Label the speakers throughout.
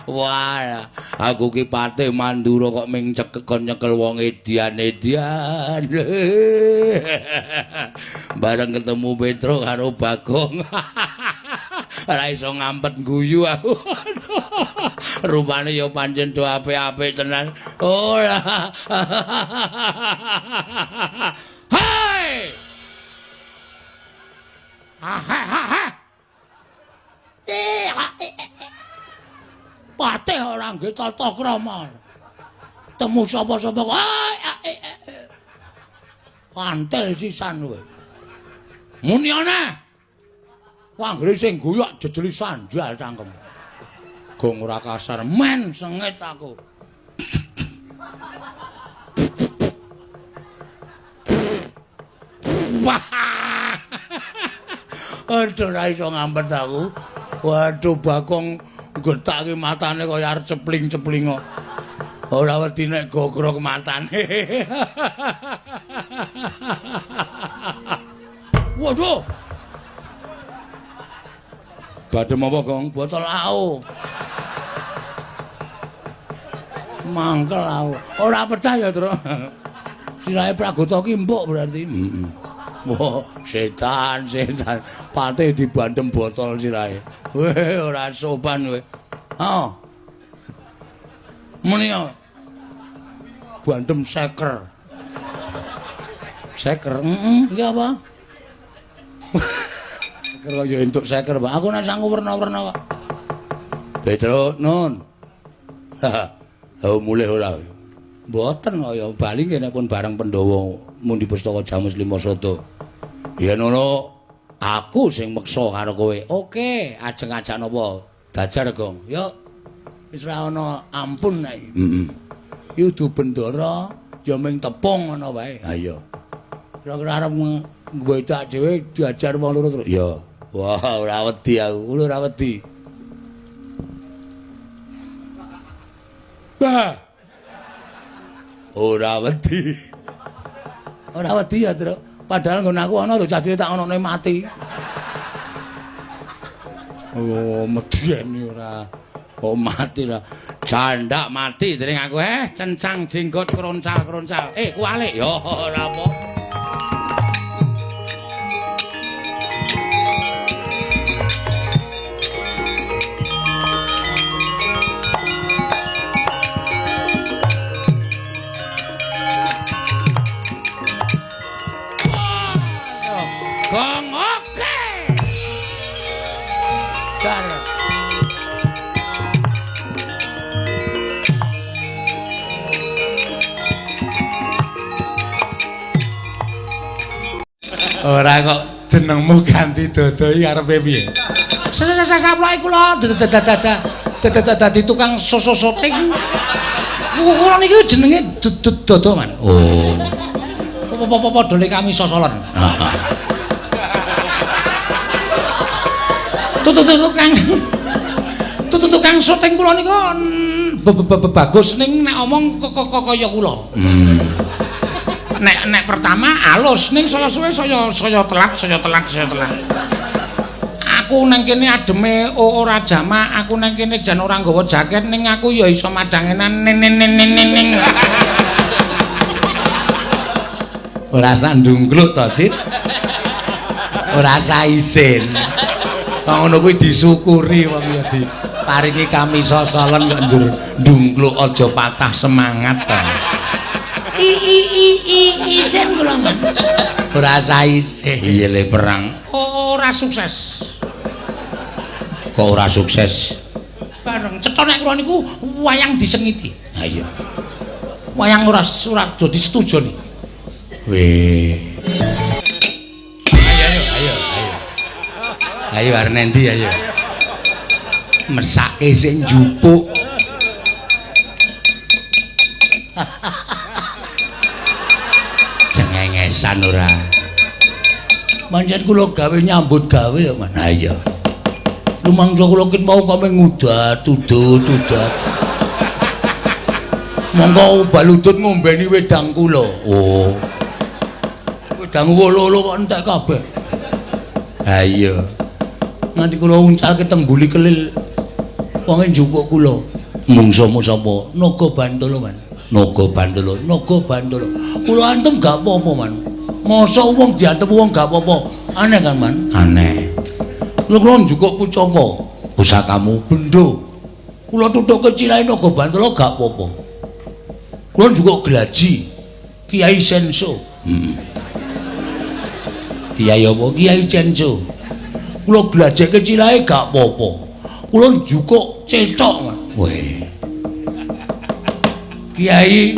Speaker 1: Wah, aku ki Patih Mandura kok ming kon nyekel wong edian-edian. Bareng ketemu Petro karo Bagong. Ora iso ngampet guyu aku. Rupane ya pancen do apik-apik tenan. Ora. Hai! Patih ora nggih tata krama. Temu sapa-sapa antel sisan kowe. Muni ana. Wanggre sing guyak jejeli sandal cangkem. Gong ora kasar men sengit aku. Wah. Aduh ora iso ngampet aku. Waduh Bagong getake matane kaya arep cepling-cepling kok. Ora wedi nek gogrok matane. Waduh. Badhem apa, Gong? Botol AO. Mangkel AO. Ora percaya, Tru. Sirahe Pragota ki empuk berarti. Wah, setan. Patih dibandem botol sirahe. Weh, ora sopan kowe. Heeh. Muni yo. Bandem seker. Seker. Iya apa? Seker kok yo entuk seker, Pak. Aku nek sangku werna-werna kok. Petro, Nun. Mulih ora. Mboten kaya bali nggih pun bareng Pandhawa mun di Pustaka Jamus Lima Soto. Ya ngono, aku sing meksa karo kowe. Oke, ajeng-ajak napa? Dajar, Gong. Yo. Wis ora ana ampun nek. Yudu bendara ya ming tepung ngono wae. Ha iya. Kira-kira arep ngwedak dhewe diajar wong loro terus. Ya. Wah, ora wedi aku. Ora wedi. Bah. Ora wedi. Ora wedi ya, Tru. Padahal nggon aku ana lho cacile tak onone mati. Oh, medeni ora. Oh, mati lah. Jandak mati dening aku cencang jenggot kroncal-kroncal. Kualik ya ora apa. Gong oke. Dar. Ora kok jenengmu ganti dodoi karepe piye? Saplake kula dadi tukang sosoting. Kula niki jenenge dodo man. Oh. Apa dole kami sosolen. Heeh. Tukang syuting kula niku bagus ning nek omong kaya kula. Nek pertama alus ning suwe saya telak. Aku nang kene ademe ora jamak, aku nang kene jan ora nggawa jaket ning aku ya iso madangenan ning. Ora sak ndungkluk to, Cit. Ora sak isin. Kok ngono kuwi disyukuri wong ya diparingi kami sosolen kok njur ndungkluk aja patah semangat to. Isin kula men. Ora isin. Iya le perang. Ora sukses. Kok ora sukses? Bareng cetha nek kula niku wayang disengiti. Ha iya. Wayang ora dadi setujoni. Weh. Ayo arep endi ayo. Mesake sing njupuk. Cengengesan ora. Pancen kula gawe nyambut gawe ya, Man. Ha iya. Lumangsa kula kin mau kok ngudat, udat. Monggo baludut ngombeni wedang kula. Oh. Wedang wolo-wolo kok entek kabeh. Ha iya. Nanti kula uncalke tembuli kelil wong njukuk kula. Mungsumu sapa? Naga Bantala, Man. Naga Bantala, Naga Bantala. Kula antem gak apa-apa, Man. Masa wong diantem wong gak apa-apa. Aneh kan, Man? Aneh. Kula njukuk pusaka. Pusakamu bendho. Kula tuthuk kecilahe Naga Bantala gak apa-apa. Kula njukuk glaji. Kiai Senso. Kiai apa? Kiai Senso. Kula glajek kecilahe gak apa-apa. Kula njukuk cetok, Man. Weh. Kiai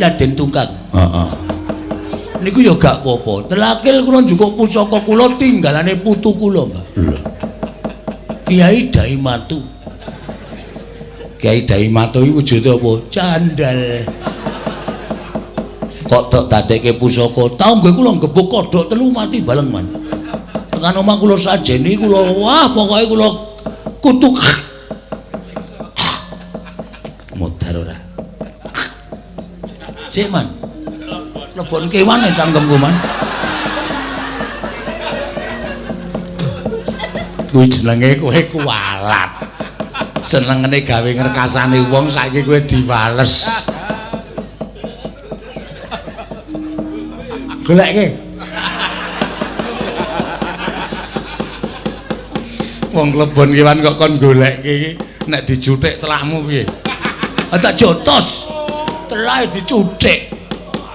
Speaker 1: Raden Tungkang. Heeh. Niku ya gak apa-apa. Telakil kula njukuk pusaka kula tinggalane putu kula, Mbak. Lho. Kiai Dai Matu. Kiai Dai Matu iki wujude apa? Candal. Kok tok dadekke pusaka. Tau nggih kula gebuk kodhok telu mati bareng, Man. Tekan omah kula sajene kula wah pokoke kula kutuk. Modar ora. Cek, Man. Lebon kewan e cangkemku, Man. Kuwi jenenge kowe kualat. Senengane gawe ngrekasane wong saiki kowe diwales. Goleke. Wong lebon kewan kok kon goleke iki nek dijuthik telahmu piye? Tak jotos. Telahe dicuthik.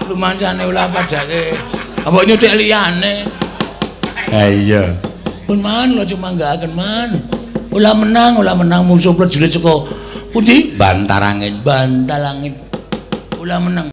Speaker 1: Lumancane ulah padake. Apa nyuthik liyane? Ha iya. Pun Man, lo cuma gak akan Man. Ulah menang musuh prajurit saka pundi? Bantarangin. Ulah menang.